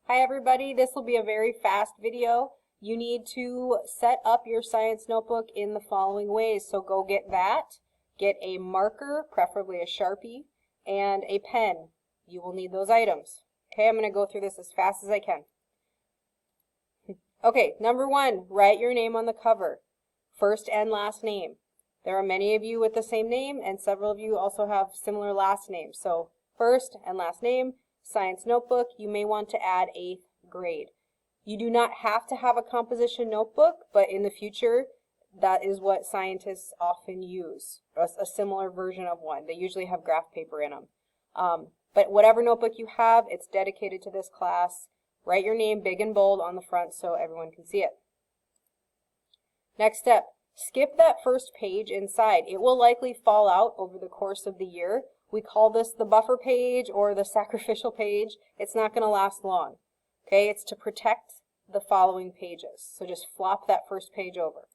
Hi everybody, this will be a very fast video. You need to set up your science notebook in the following ways. So go get that, get a marker, preferably a Sharpie, and a pen. You will need those items. Okay, I'm going to go through this as fast as I can. Okay, number one, write your name on the cover. First and last name. There are many of you with the same name and several of you also have similar last names. So first and last name, science notebook, you may want to add 8th grade. You do not have to have a composition notebook, but in the future, that is what scientists often use, a similar version of one. They usually have graph paper in them. But whatever notebook you have, it's dedicated to this class. Write your name big and bold on the front so everyone can see it. Next step, skip that first page inside. It will likely fall out over the course of the year. We call this the buffer page or the sacrificial page. It's not going to last long. Okay, it's to protect the following pages. So just flop that first page over.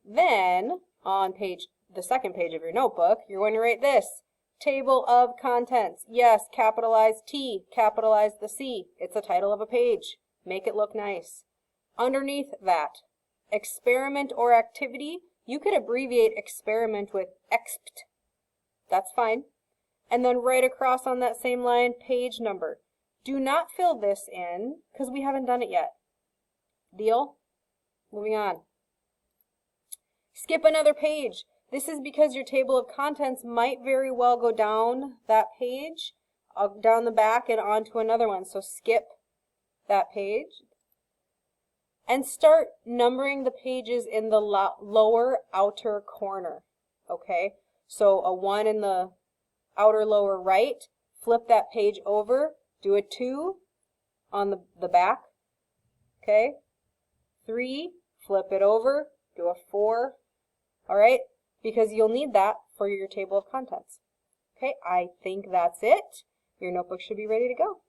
Then on the second page of your notebook, you're going to write this. Table of contents. Yes, capitalize T, capitalize the C. It's the title of a page. Make it look nice. Underneath that, experiment or activity, you could abbreviate experiment with expt. That's fine. And then right across on that same line, page number. Do not fill this in because we haven't done it yet. Deal? Moving on. Skip another page. This is because your table of contents might very well go down that page, down the back and onto another one. So skip that page. And start numbering the pages in the lower outer corner. Okay? So a 1 in the outer lower right, flip that page over, do a 2 on the back, okay? 3, flip it over, do a 4, all right? Because you'll need that for your table of contents. Okay, I think that's it. Your notebook should be ready to go.